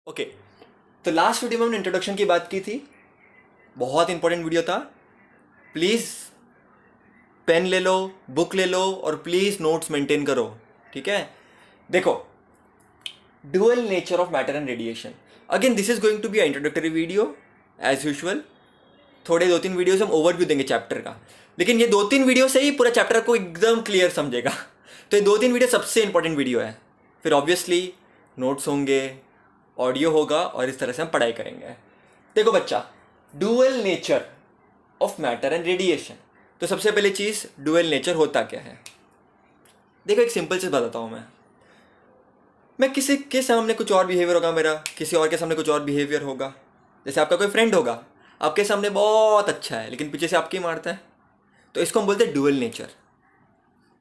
Okay, तो last video में हमने इंट्रोडक्शन की बात की थी। बहुत इंपॉर्टेंट वीडियो था। प्लीज़ पेन ले लो, बुक ले लो और प्लीज़ नोट्स मेंटेन करो, ठीक है। देखो, dual nature of matter and radiation. Again this is going to be a introductory video as usual. थोड़े 2-3 वीडियोस हम ओवरव्यू देंगे चैप्टर का, लेकिन ये 2-3 वीडियो से ही पूरा चैप्टर को एकदम क्लियर समझेगा। तो ये 2-3 वीडियो सबसे इंपॉर्टेंट वीडियो है। फिर ऑब्वियसली नोट्स होंगे, ऑडियो होगा और इस तरह से हम पढ़ाई करेंगे। देखो बच्चा, dual nature of matter and radiation. तो सबसे पहले चीज़, डुअल नेचर होता क्या है। देखो, एक सिंपल चीज़ बताता हूँ मैं किसी के सामने कुछ और बिहेवियर होगा मेरा, किसी और के सामने कुछ और बिहेवियर होगा। जैसे आपका कोई फ्रेंड होगा, आपके सामने बहुत अच्छा है लेकिन पीछे से आपके ही मारता है, तो इसको हम बोलते हैं डुअल नेचर।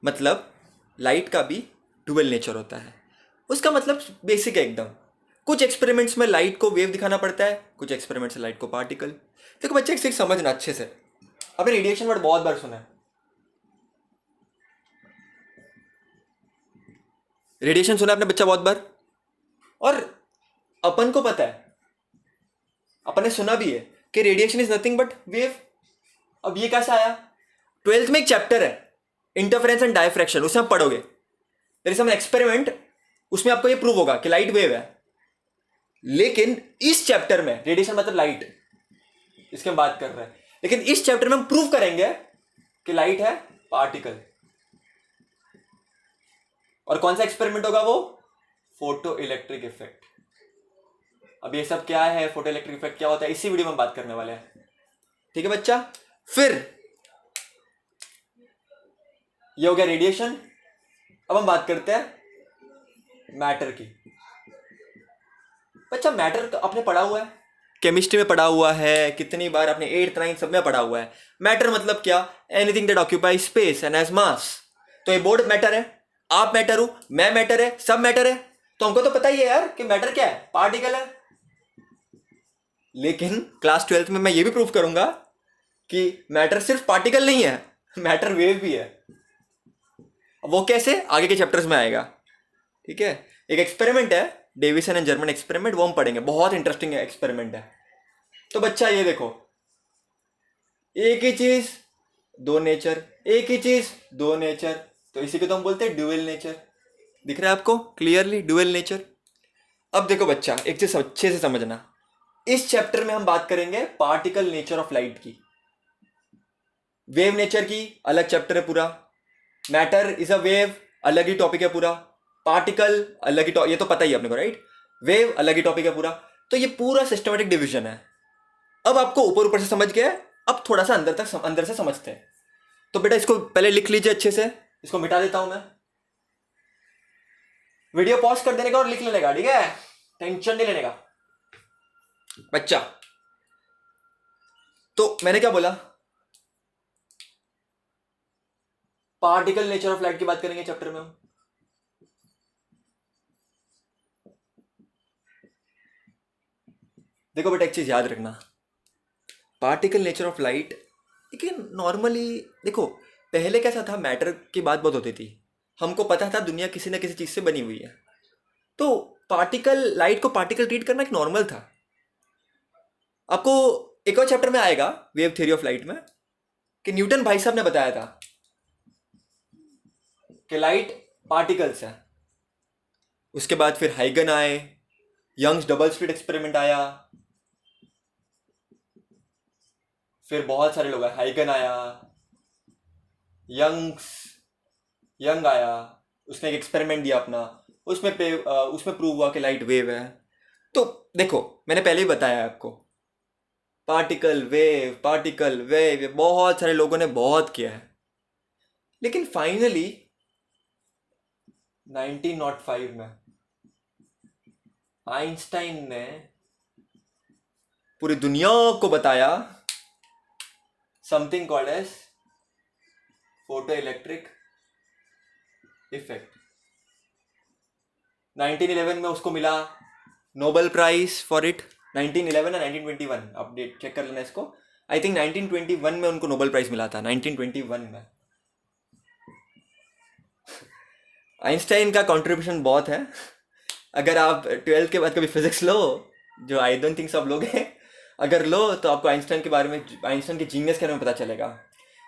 मतलब लाइट का भी डुअल नेचर होता है। उसका मतलब बेसिक है एकदम। कुछ एक्सपेरिमेंट्स में लाइट को वेव दिखाना पड़ता है, कुछ एक्सपेरिमेंट्स में लाइट को पार्टिकल। देखो बच्चे, एक चीज समझना अच्छे से। आपने रेडिएशन वर्ड बहुत बार सुना है। रेडिएशन सुना है आपने बच्चा बहुत बार, और अपन को पता है, अपन ने सुना भी है कि radiation is nothing but wave. अब ये कैसे आया? 12th में एक चैप्टर है इंटरफेरेंस एंड डायफ्रैक्शन, उसमें आप पढ़ोगे। देयर इज सम एक्सपेरिमेंट, उसमें आपको ये प्रूव होगा कि लाइट वेव है। लेकिन इस चैप्टर में रेडिएशन मतलब लाइट, इसकी हम बात कर रहे हैं, लेकिन इस चैप्टर में हम प्रूव करेंगे कि लाइट है पार्टिकल। और कौन सा एक्सपेरिमेंट होगा वो? Photo electric effect. अब ये सब क्या है, फोटो इलेक्ट्रिक इफेक्ट क्या होता है, इसी वीडियो में हम बात करने वाले हैं, ठीक है बच्चा। फिर ये हो गया रेडिएशन। अब हम बात करते हैं मैटर की। बच्चा, मैटर आपने पढ़ा हुआ है, केमिस्ट्री में पढ़ा हुआ है, कितनी बार आपने 8th 9th सब में पढ़ा हुआ है। मैटर मतलब क्या? Anything that occupy space and has मास। तो ये बोर्ड मैटर है, आप मैटर हो, मैं मैटर है, सब मैटर है। तो हमको तो पता ही है यार कि मैटर क्या है, पार्टिकल है। लेकिन क्लास 12th में मैं ये भी प्रूव करूंगा कि मैटर सिर्फ पार्टिकल नहीं है, मैटर वेव भी है। वो कैसे, आगे के चैप्टर्स में आएगा, ठीक है। एक एक्सपेरिमेंट है, डेविसन एंड जर्मन एक्सपेरिमेंट, वो हम पढ़ेंगे, बहुत इंटरेस्टिंग एक्सपेरिमेंट है। तो बच्चा ये देखो, एक ही चीज दो नेचर, एक ही चीज दो नेचर, तो इसी को तो हम बोलते हैं ड्यूअल नेचर। दिख रहा है आपको क्लियरली ड्यूअल नेचर? अब देखो बच्चा, एक चीज अच्छे से समझना। इस चैप्टर में हम बात करेंगे पार्टिकल नेचर ऑफ लाइट की। वेव नेचर की अलग चैप्टर है पूरा। मैटर इज अ वेव, अलग ही टॉपिक है पूरा। पार्टिकल अलग ही टॉपिक, ये तो पता ही है अपने को, राइट। वेव अलग ही टॉपिक है पूरा। तो ये पूरा सिस्टमेटिक डिवीजन है। अब आपको ऊपर ऊपर से समझ गया, अब थोड़ा सा अंदर से समझते हैं। तो बेटा इसको पहले लिख लीजिए अच्छे से, इसको मिटा देता हूं मैं। वीडियो पॉज कर देने का और लिख लेने का, ठीक है, टेंशन नहीं लेने का बच्चा। तो मैंने क्या बोला, पार्टिकल नेचर ऑफ लाइट की बात करेंगे चैप्टर में हम। देखो बेटा, एक चीज याद रखना, पार्टिकल नेचर ऑफ लाइट, लेकिन नॉर्मली देखो, पहले कैसा था, मैटर की बात बहुत होती थी, हमको पता था दुनिया किसी ना किसी चीज से बनी हुई है। तो पार्टिकल, लाइट को पार्टिकल ट्रीट करना एक नॉर्मल था। आपको एक और चैप्टर में आएगा, वेव थ्योरी ऑफ लाइट में, कि न्यूटन भाई साहब ने बताया था कि लाइट पार्टिकल्स है। उसके बाद फिर हाइगन आए, यंग्स डबल स्लिट एक्सपेरिमेंट आया, फिर बहुत सारे लोग आए, हाइगन आया, यंग आया, उसने एक एक्सपेरिमेंट दिया अपना, उसमें प्रूव हुआ कि लाइट वेव है। तो देखो, मैंने पहले ही बताया आपको, पार्टिकल वेव बहुत सारे लोगों ने बहुत किया है। लेकिन फाइनली 1905 में आइंस्टाइन ने पूरी दुनिया को बताया something called as photo electric effect. 1911 में उसको मिला नोबेल प्राइज फॉर इट। 1911 या 1921, अपडेट चेक कर लेना इसको। आई थिंक 1921 में उनको नोबेल प्राइज मिला था, 1921 में। आइंस्टाइन का कंट्रीब्यूशन बहुत है। अगर आप 12th के बाद कभी फिजिक्स लो, जो आई डोंट थिंक सब लोग हैं, अगर लो तो आपको आइंस्टाइन के बारे में, आइंस्टाइन के जीनियस के बारे में पता चलेगा।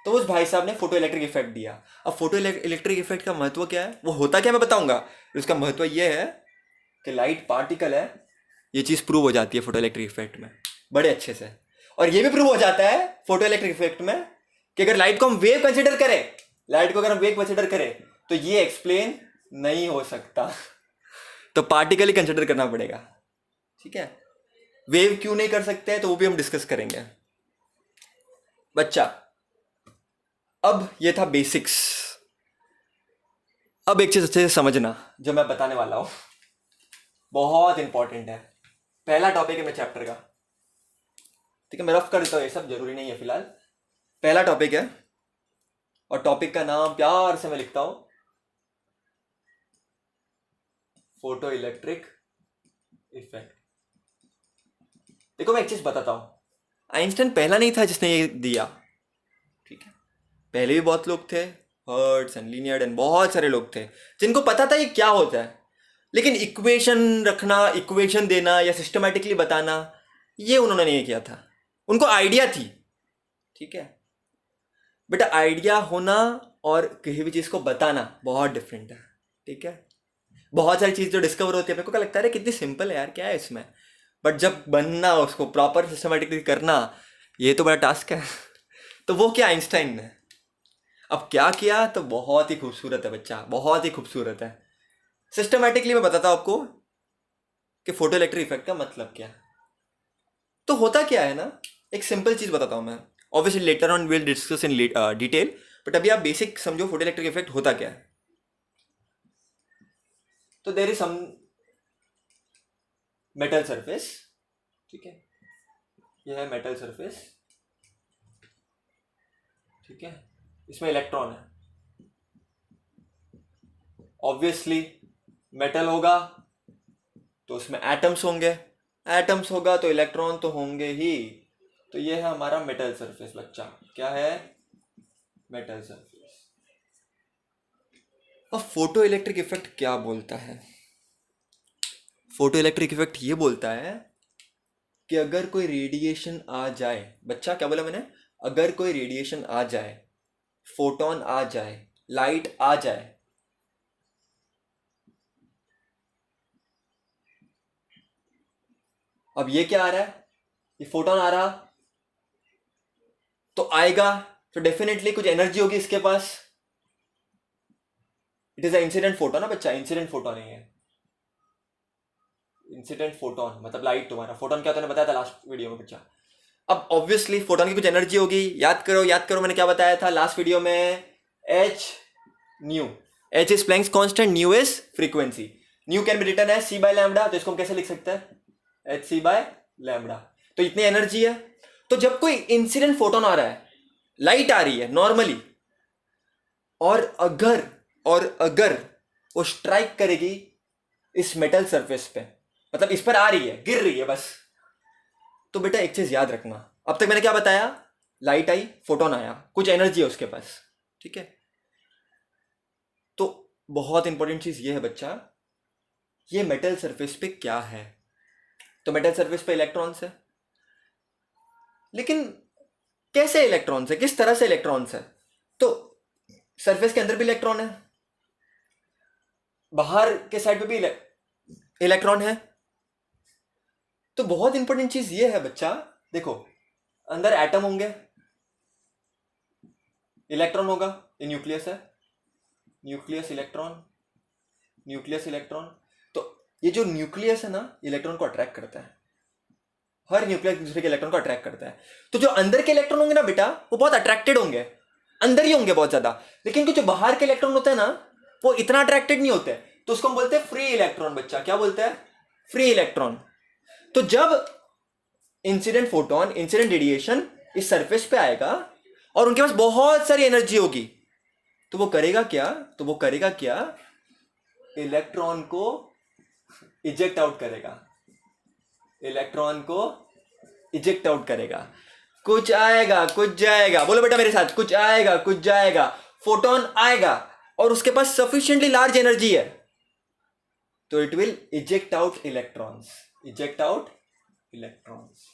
तो उस भाई साहब ने फोटो इलेक्ट्रिक इफेक्ट दिया। अब फोटो इलेक्ट्रिक इफेक्ट का महत्व क्या है, वो होता क्या, मैं बताऊंगा। उसका महत्व ये है कि लाइट पार्टिकल है, ये चीज़ प्रूव हो जाती है फोटो इलेक्ट्रिक इफेक्ट में बड़े अच्छे से। और ये भी प्रूव हो जाता है फोटो इलेक्ट्रिक इफेक्ट में कि अगर लाइट को हम वेव कंसिडर करें, लाइट को अगर हम वेव कंसिडर करें तो ये एक्सप्लेन नहीं हो सकता, तो पार्टिकल ही कंसिडर करना पड़ेगा। ठीक है, वेव क्यों नहीं कर सकते हैं तो वो भी हम डिस्कस करेंगे बच्चा। अब ये था बेसिक्स। अब एक चीज अच्छे से समझना, जो मैं बताने वाला हूं बहुत इंपॉर्टेंट है। पहला टॉपिक है मेरे चैप्टर का, ठीक है, मैं रफ कर देता हूँ, ये सब जरूरी नहीं है फिलहाल। पहला टॉपिक है, और टॉपिक का नाम प्यार से मैं लिखता हूं, फोटो इलेक्ट्रिक इफेक्ट। देखो मैं एक चीज बताता हूं, आइंस्टाइन पहला नहीं था जिसने ये दिया, ठीक है, पहले भी बहुत लोग थे, हर्ट्ज एंड लीनियर्ड एंड बहुत सारे लोग थे जिनको पता था ये क्या होता है, लेकिन इक्वेशन रखना, इक्वेशन देना या सिस्टमैटिकली बताना, ये उन्होंने नहीं किया था। उनको आइडिया थी, ठीक है बेटा, आइडिया होना और किसी भी चीज़ को बताना बहुत डिफरेंट है, ठीक है। बहुत सारी चीज़ जो डिस्कवर होती है मेरे को क्या लगता है कितनी सिंपल है यार, क्या है इसमें, बट जब बनना, उसको प्रॉपर सिस्टमैटिकली करना, ये तो बड़ा टास्क है। तो वो क्या आइंस्टाइन ने अब क्या किया, तो बहुत ही खूबसूरत है बच्चा, बहुत ही खूबसूरत है। सिस्टमैटिकली मैं बताता हूँ आपको कि फोटो इलेक्ट्रिक इफेक्ट का मतलब क्या है। तो होता क्या है ना, एक सिंपल चीज़ बताता हूँ मैं, obviously later on will discuss in detail, but अभी आप बेसिक समझो फोटो इलेक्ट्रिक इफेक्ट होता क्या है। तो there is some metal surface, ठीक है, यह है मेटल सरफेस, ठीक है, इसमें इलेक्ट्रॉन है। ऑब्वियसली मेटल होगा तो उसमें एटम्स होंगे, एटम्स होगा तो इलेक्ट्रॉन तो होंगे ही। तो ये है हमारा मेटल सरफेस बच्चा, क्या है, मेटल सरफेस। अब फोटो इलेक्ट्रिक इफेक्ट क्या बोलता है, फोटो इलेक्ट्रिक इफेक्ट ये बोलता है कि अगर कोई रेडिएशन आ जाए, बच्चा क्या बोला मैंने, अगर कोई रेडिएशन आ जाए, फोटोन आ जाए, लाइट आ जाए, अब ये क्या आ रहा है, ये फोटोन आ रहा, तो आएगा तो डेफिनेटली कुछ एनर्जी होगी इसके पास। It is a incident photon ना बच्चा, इंसिडेंट फोटोन नहीं है, इंसिडेंट फोटोन मतलब लाइट। तुम्हारा फोटोन क्या, तुमने बताया था लास्ट वीडियो में बच्चा। अब ऑब्वियसली फोटोन की कुछ एनर्जी होगी, याद करो याद करो, मैंने क्या बताया था लास्ट वीडियो में, H nu, H is Planck's constant, nu is frequency, nu can be written है सी बाय लैम्डा, तो इसको हम कैसे लिख सकते हैं, एच सी बाय लैम्डा। तो इतनी एनर्जी है। तो जब कोई इंसिडेंट फोटोन आ रहा है, लाइट आ रही है नॉर्मली, और अगर वो स्ट्राइक करेगी इस मेटल सरफेस पे, मतलब इस पर आ रही है, गिर रही है बस, तो बेटा एक चीज याद रखना, अब तक मैंने क्या बताया, लाइट आई, फोटोन आया, कुछ एनर्जी है उसके पास, ठीक है। तो बहुत इंपॉर्टेंट चीज ये है बच्चा, ये मेटल सरफेस पे क्या है, तो मेटल सरफेस पे इलेक्ट्रॉन्स है, लेकिन कैसे इलेक्ट्रॉन्स है, किस तरह से इलेक्ट्रॉन्स है, तो सरफेस के अंदर भी इलेक्ट्रॉन है, बाहर के साइड पे भी इलेक्ट्रॉन है। तो बहुत इंपॉर्टेंट चीज ये है बच्चा, देखो अंदर एटम होंगे, इलेक्ट्रॉन होगा, ये न्यूक्लियस है, न्यूक्लियस इलेक्ट्रॉन, न्यूक्लियस इलेक्ट्रॉन। तो ये जो न्यूक्लियस है ना, इलेक्ट्रॉन को अट्रैक्ट करता है, हर न्यूक्लियस दूसरे के इलेक्ट्रॉन को अट्रैक्ट करता है। तो जो अंदर के इलेक्ट्रॉन होंगे ना बेटा, वो बहुत अट्रैक्टेड होंगे, अंदर ही होंगे बहुत ज्यादा, लेकिन जो बाहर के इलेक्ट्रॉन होते हैं ना, वो इतना अट्रैक्टेड नहीं होते, तो उसको हम बोलते हैं फ्री इलेक्ट्रॉन बच्चा, क्या बोलते हैं, फ्री इलेक्ट्रॉन। तो जब इंसिडेंट फोटोन, इंसिडेंट रेडिएशन इस सरफेस पे आएगा और उनके पास बहुत सारी एनर्जी होगी, तो वो करेगा क्या, इलेक्ट्रॉन को इजेक्ट आउट करेगा, इलेक्ट्रॉन को इजेक्ट आउट करेगा। कुछ आएगा कुछ जाएगा, बोलो बेटा मेरे साथ, कुछ आएगा कुछ जाएगा, फोटोन आएगा और उसके पास सफिशिएंटली लार्ज एनर्जी है, तो it will eject out electrons, eject out electrons,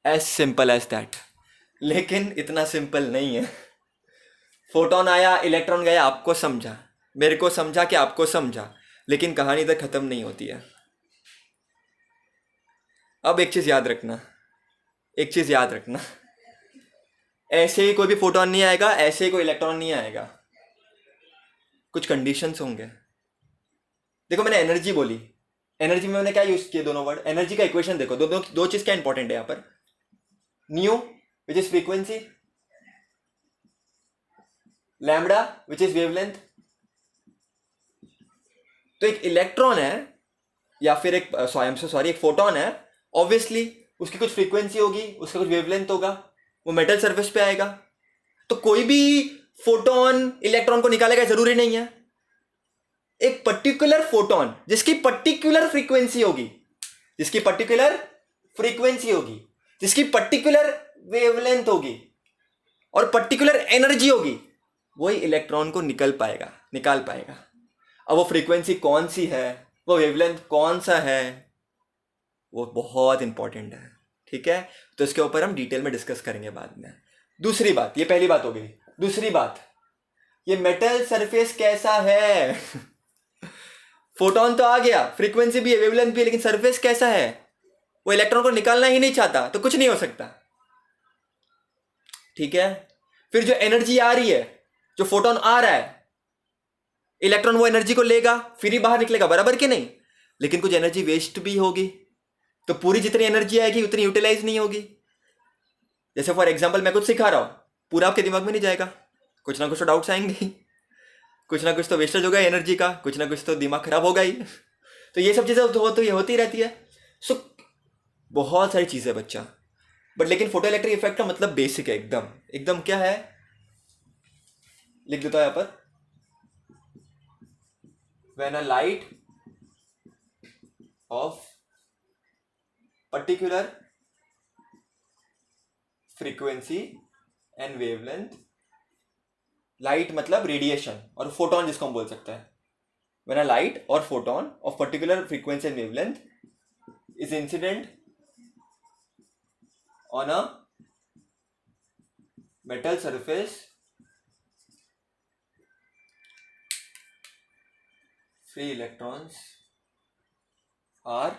as simple as that. लेकिन इतना सिंपल नहीं है। फोटोन आया, इलेक्ट्रॉन गया, आपको समझा, मेरे को समझा कि आपको समझा, लेकिन कहानी तक खत्म नहीं होती है। अब एक चीज याद रखना, एक चीज याद रखना, ऐसे ही कोई भी फोटोन नहीं आएगा, ऐसे ही कोई इलेक्ट्रॉन नहीं आएगा, कुछ कंडीशंस होंगे। देखो मैंने एनर्जी बोली, एनर्जी में मैंने क्या यूज किए, दोनों वर्ड। एनर्जी का इक्वेशन देखो, दो चीज क्या इंपॉर्टेंट है यहाँ पर, new which is frequency, lambda which is wavelength. तो एक इलेक्ट्रॉन है या फिर एक एक फोटोन है, ऑब्वियसली उसकी कुछ फ्रीक्वेंसी होगी, उसका कुछ वेवलेंथ होगा, वो मेटल सरफेस पे आएगा। तो कोई भी फोटोन इलेक्ट्रॉन को निकालेगा जरूरी नहीं है। एक पर्टिकुलर फोटोन जिसकी पर्टिकुलर फ्रीक्वेंसी होगी, जिसकी पर्टिकुलर फ्रीक्वेंसी होगी, जिसकी पर्टिकुलर वेवलेंथ होगी और पर्टिकुलर एनर्जी होगी, वही इलेक्ट्रॉन को निकाल पाएगा। अब वो फ्रीक्वेंसी कौन सी है, वो वेवलेंथ कौन सा है, वो बहुत इंपॉर्टेंट है, ठीक है। तो इसके ऊपर हम डिटेल में डिस्कस करेंगे बाद में। दूसरी बात, ये पहली बात हो गई। दूसरी बात, ये मेटल सरफेस कैसा है। फोटोन तो आ गया, फ्रीक्वेंसी भी है, वेवलेंथ भी है, लेकिन सरफेस कैसा है, वो इलेक्ट्रॉन को निकालना ही नहीं चाहता, तो कुछ नहीं हो सकता, ठीक है। फिर जो एनर्जी आ रही है, जो फोटोन आ रहा है, इलेक्ट्रॉन वो एनर्जी को लेगा, फिर ही बाहर निकलेगा, बराबर कि नहीं। लेकिन कुछ एनर्जी वेस्ट भी होगी, तो पूरी जितनी एनर्जी आएगी उतनी यूटिलाइज नहीं होगी। जैसे फॉर एग्जाम्पल मैं कुछ सिखा रहा हूं, पूरा आपके दिमाग में नहीं जाएगा, कुछ ना कुछ तो डाउट्स आएंगे ही, कुछ ना कुछ तो वेस्टेज होगा एनर्जी का, कुछ ना कुछ तो दिमाग खराब होगा ही। तो ये सब चीजें तो ये होती रहती है। सो बहुत सारी चीजें बच्चा, बट लेकिन फोटो इलेक्ट्रिक इफेक्ट का मतलब बेसिक है, एकदम एकदम क्या है, लिख देता हूं यहां पर। When a light of particular frequency and wavelength, light मतलब रेडिएशन और फोटोन जिसको हम बोल सकते हैं, व्हेन अ लाइट और photon of particular frequency and wavelength is incident on a metal surface, free electrons are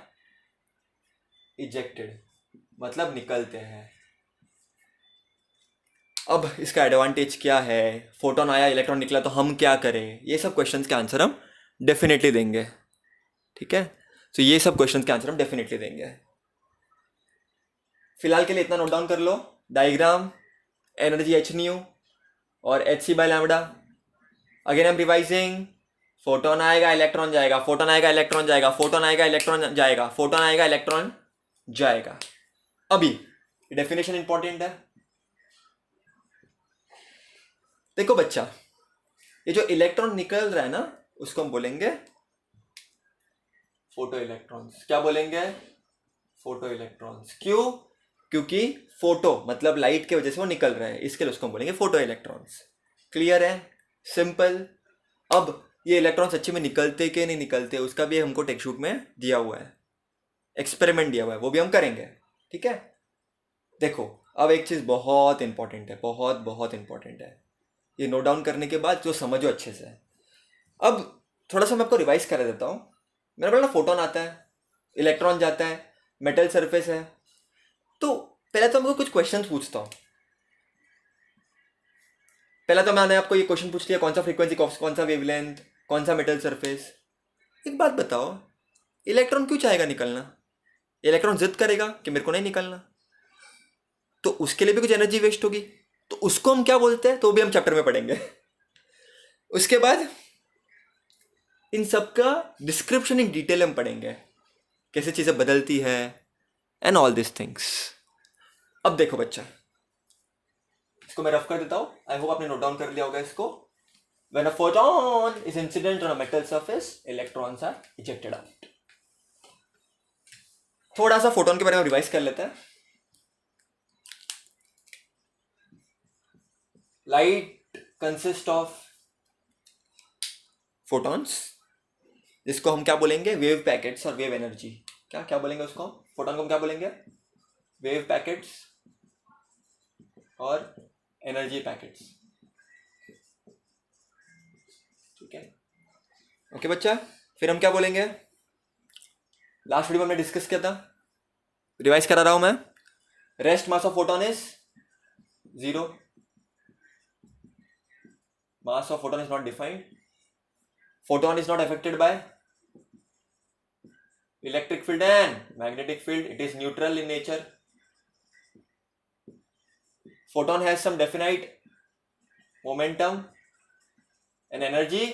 ejected, मतलब निकलते हैं। अब इसका एडवांटेज क्या है, फोटोन आया, इलेक्ट्रॉन निकला, तो हम क्या करें, ये सब क्वेश्चंस के आंसर हम डेफिनेटली देंगे, ठीक है। तो ये सब क्वेश्चंस के आंसर हम डेफिनेटली देंगे। फिलहाल के लिए इतना नोट डाउन कर लो, डायग्राम, एनर्जी एच न्यू और H C by lambda. Again I am revising, photon आएगा, इलेक्ट्रॉन जाएगा, फोटोन आएगा, इलेक्ट्रॉन जाएगा, फोटोन आएगा, इलेक्ट्रॉन जाएगा, फोटोन आएगा, इलेक्ट्रॉन जाएगा। अभी डेफिनेशन इंपॉर्टेंट है। देखो बच्चा, ये जो इलेक्ट्रॉन निकल रहा है ना, उसको हम बोलेंगे फोटो इलेक्ट्रॉन्स। क्या बोलेंगे, फोटो इलेक्ट्रॉन्स। क्यों, क्योंकि फोटो मतलब लाइट के वजह से वो निकल रहा है, इसके लिए उसको हम बोलेंगे फोटो इलेक्ट्रॉन्स। क्लियर है, सिंपल। अब ये इलेक्ट्रॉन सच्ची में निकलते कि नहीं निकलते, उसका भी हमको टेक्स्ट में दिया हुआ है, एक्सपेरिमेंट दिया हुआ है, वो भी हम करेंगे, ठीक है। देखो अब एक चीज बहुत इंपॉर्टेंट है, बहुत बहुत इंपॉर्टेंट है, ये नोट डाउन करने के बाद जो समझो अच्छे से। अब थोड़ा सा मैं आपको रिवाइज कर देता हूँ। मेरे पास ना फोटोन आता है, इलेक्ट्रॉन जाता है, मेटल सरफेस है। तो पहले तो मैं कुछ क्वेश्चन पूछता हूँ। पहला तो मैंने आपको ये क्वेश्चन पूछ लिया, कौन सा फ्रीक्वेंसी, कौन सा वेवलेंथ, कौन सा मेटल सरफेस। एक बात बताओ, इलेक्ट्रॉन क्यों चाहेगा निकलना, इलेक्ट्रॉन जिद करेगा कि मेरे को नहीं निकलना, तो उसके लिए भी कुछ एनर्जी वेस्ट होगी, तो उसको हम क्या बोलते हैं, तो भी हम चैप्टर में पढ़ेंगे। उसके बाद इन सब का डिस्क्रिप्शन इन डिटेल हम पढ़ेंगे, कैसे चीजें बदलती है एंड ऑल दिस थिंग्स। अब देखो बच्चा, इसको मैं रफ कर देता हूं, आई होप आपने नोट डाउन कर लिया होगा इसको। When a photon is incident on a metal surface, electrons are ejected out. थोड़ा सा फोटोन के बारे में रिवाइज कर लेते हैं। लाइट कंसिस्ट ऑफ photons, जिसको हम क्या बोलेंगे, वेव पैकेट्स और वेव एनर्जी। क्या क्या बोलेंगे उसको हम, फोटोन को हम क्या बोलेंगे, वेव पैकेट्स और एनर्जी पैकेट्स। ठीक है, ओके बच्चा। फिर हम क्या बोलेंगे, लास्ट वीडियो में हमने डिस्कस किया था, रिवाइज करा रहा हूं मैं। Rest mass of photon is 0, mass of photon is not defined, photon is not affected by electric field and magnetic field, it is neutral in nature, photon has some definite momentum and energy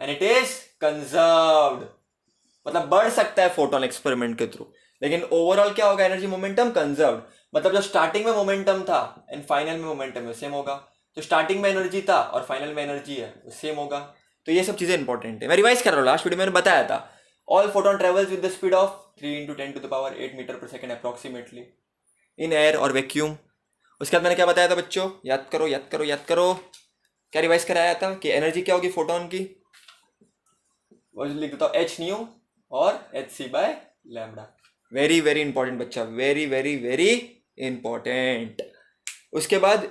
and it is conserved, मतलब बढ़ सकता है photon experiment के through, लेकिन overall क्या होगा, energy momentum conserved, मतलब जो स्टार्टिंग में मोमेंटम था एंड फाइनल में मोमेंटम है सेम होगा, तो स्टार्टिंग में एनर्जी था और फाइनल में एनर्जी है वो सेम होगा। तो ये सब चीजें इंपॉर्टेंट है, मैं रिवाइज कर रहा हूँ, लास्ट वीडियो में मैंने बताया था all photon travels with the speed of 3 × 10⁸ metre per second approximately in air और वैक्यूम। उसके बाद मैंने क्या बताया था बच्चों, याद करो याद करो याद करो, क्या रिवाइज कराया था कि एनर्जी क्या होगी फोटोन की, वो लिख देता हूँ एच न्यू और H C by lambda. Very very important बच्चा, वेरी वेरी वेरी इंपॉर्टेंट। उसके बाद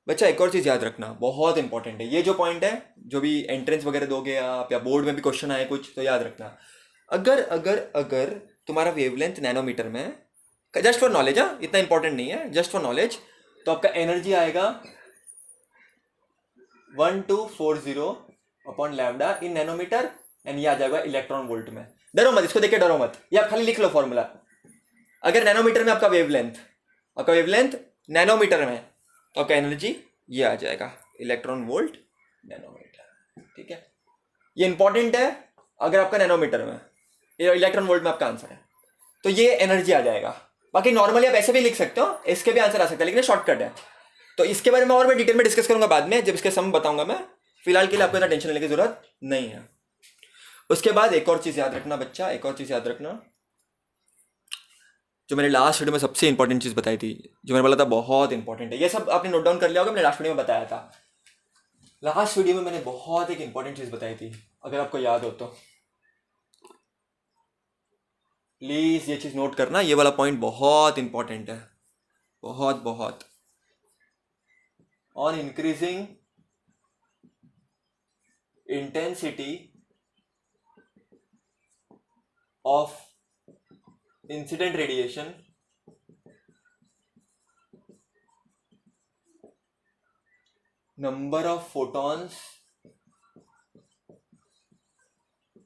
बच्चा एक और चीज़ याद रखना, बहुत इंपॉर्टेंट है ये जो पॉइंट है, जो भी एंट्रेंस वगैरह दोगे आप या बोर्ड में भी क्वेश्चन आए कुछ, तो याद रखना, अगर अगर अगर तुम्हारा वेवलेंथ नैनोमीटर में, जस्ट फॉर नॉलेज, इतना इंपॉर्टेंट नहीं है, जस्ट फॉर नॉलेज, तो आपका एनर्जी आएगा 1240 upon lambda in nanometre and ये आ जाएगा इलेक्ट्रॉन वोल्ट में। डरो मत, इसको देख के डरो मत, ये आप खाली लिख लो फॉर्मूला। अगर नैनोमीटर में आपका वेवलेंथ नैनोमीटर में, तो आपका एनर्जी ये आ जाएगा इलेक्ट्रॉन वोल्ट नैनोमीटर। ठीक है, ये इंपॉर्टेंट है, अगर आपका नैनोमीटर में, इलेक्ट्रॉन वोल्ट में आपका आंसर है, तो ये एनर्जी आ जाएगा। बाकी नॉर्मली आप ऐसे भी लिख सकते हो, इसके भी आंसर आ सकता है, लेकिन शॉर्टकट है, तो इसके बारे में और मैं डिटेल में डिस्कस करूंगा बाद में, जब इसके सम बताऊंगा मैं, फिलहाल के लिए आपको इतना टेंशन लेने की जरूरत नहीं है। उसके बाद एक और चीज याद रखना बच्चा, एक और चीज याद रखना, जो मैंने लास्ट वीडियो में सबसे इंपॉर्टेंट चीज़ बताई थी, जो मैंने बोला था बहुत इंपॉर्टेंट है, ये सब आपने नोट डाउन कर लिया होगा, मैंने लास्ट वीडियो में बताया था। लास्ट वीडियो में मैंने बहुत एक इंपॉर्टेंट चीज़ बताई थी, अगर आपको याद हो तो प्लीज़ ये चीज़ नोट करना, ये वाला पॉइंट बहुत इंपॉर्टेंट है, बहुत बहुत। On increasing intensity of incident radiation, number of photons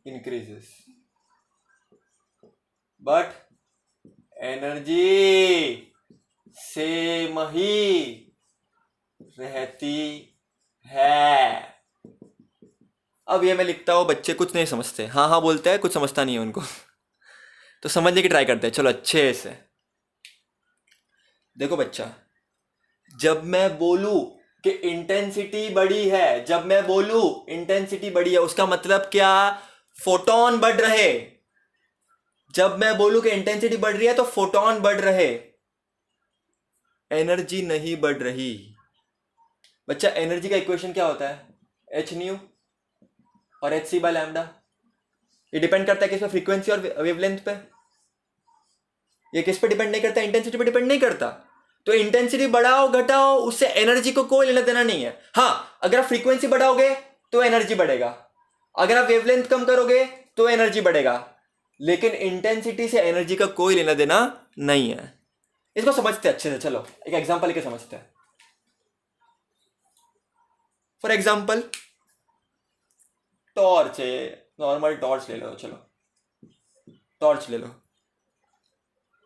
increases but energy same ही रहती है। अब ये मैं लिखता हूँ, बच्चे कुछ नहीं समझते, हाँ हाँ बोलते हैं, कुछ समझता नहीं है उनको तो समझने की ट्राई करते हैं, चलो अच्छे से देखो बच्चा, जब मैं बोलूं कि इंटेंसिटी बड़ी है, जब मैं बोलूं इंटेंसिटी बड़ी है, उसका मतलब क्या, फोटोन बढ़ रहे। जब मैं बोलूं कि इंटेंसिटी बढ़ रही है तो फोटोन बढ़ रहे, एनर्जी नहीं बढ़ रही। बच्चा एनर्जी का इक्वेशन क्या होता है, एच न्यू और एच सी बाय लैम्डा। ये डिपेंड करता है किस पे, फ्रीक्वेंसी और वेवलेंथ पे। ये किस पे डिपेंड नहीं करता, इंटेंसिटी पे डिपेंड नहीं करता। तो इंटेंसिटी बढ़ाओ घटाओ, उससे एनर्जी को कोई लेना देना नहीं है। हाँ, अगर आप फ्रीक्वेंसी बढ़ाओगे तो एनर्जी बढ़ेगा, अगर आप वेवलेंथ कम करोगे तो एनर्जी बढ़ेगा, लेकिन इंटेंसिटी से एनर्जी का कोई लेना देना नहीं है। इसको समझते हैं अच्छे से, चलो एक एग्जांपल लेके समझते हैं। फॉर एग्जांपल टॉर्च है, नॉर्मल टॉर्च ले लो, चलो टॉर्च ले लो,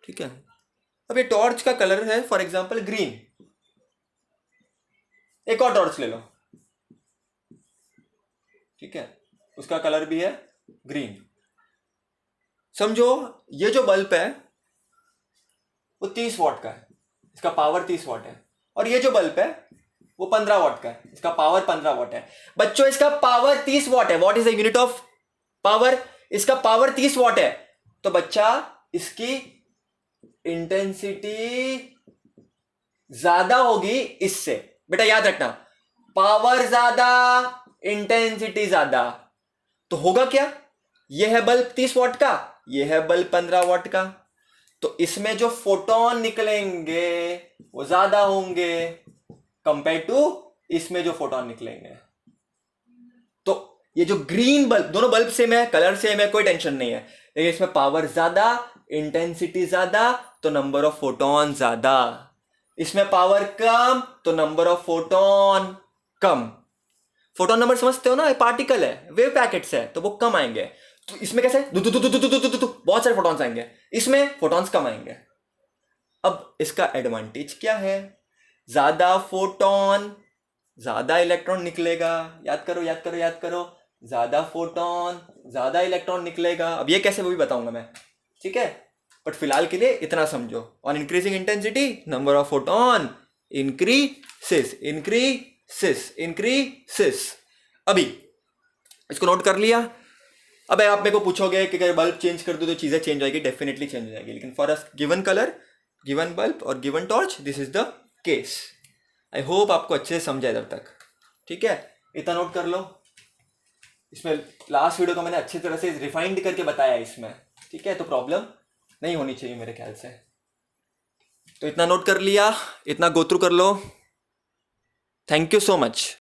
ठीक है। अब ये टॉर्च का कलर है फॉर एग्जांपल ग्रीन, एक और टॉर्च ले लो, ठीक है, उसका कलर भी है ग्रीन। समझो ये जो बल्ब है वो 30 वॉट का है, इसका पावर 30 वॉट है, और ये जो बल्ब है वो 15 वॉट का है, इसका पावर 15 वॉट है। बच्चों इसका पावर 30 वॉट है, what is the unit of power, इसका पावर 30 वॉट है, तो बच्चा इसकी इंटेंसिटी ज्यादा होगी इससे। बेटा याद रखना, पावर ज्यादा इंटेंसिटी ज्यादा, तो होगा क्या, ये है बल्ब 30 वॉट का, ये है बल्ब 15 वॉट का, तो इसमें जो फोटोन निकलेंगे वो ज्यादा होंगे कंपेयर टू इसमें जो फोटोन निकलेंगे। तो ये जो ग्रीन बल्ब, दोनों बल्ब सेम है, कलर सेम है, कोई टेंशन नहीं है, लेकिन इसमें पावर ज्यादा, इंटेंसिटी ज्यादा, तो नंबर ऑफ फोटोन ज्यादा। इसमें पावर कम तो number of photon come. Photon number समझते हो ना, पार्टिकल है, वेव पैकेट्स है, तो वो कम आएंगे। तो इसमें कैसे दु, दु, दु, दु, दु, दु, दु, दु, दु, बहुत सारे फोटॉन्स आएंगे, इसमें फोटॉन्स कम आएंगे। अब इसका एडवांटेज क्या है? ज्यादा फोटोन ज्यादा इलेक्ट्रॉन निकलेगा। याद करो याद करो याद करो, ज्यादा फोटोन ज्यादा इलेक्ट्रॉन निकलेगा। अब ये कैसे वो भी बताऊंगा मैं, ठीक है, बट फिलहाल के लिए इतना समझो। On increasing intensity number of photon increases increases increases. अभी इसको नोट कर लिया। अब आप मेरे को पूछोगे कि अगर बल्ब चेंज कर दो तो चीजें चेंज होगी, डेफिनेटली चेंज हो जाएगी, लेकिन for a given colour, given bulb और given torch, this is the case. I hope आपको अच्छे से समझा इधर तक, ठीक है, इतना नोट कर लो। इसमें लास्ट वीडियो को मैंने अच्छी तरह से रिफाइंड करके बताया इसमें, ठीक है, तो प्रॉब्लम नहीं होनी चाहिए मेरे ख्याल से। तो इतना नोट कर लिया, इतना गो थ्रू कर लो। Thank you so much.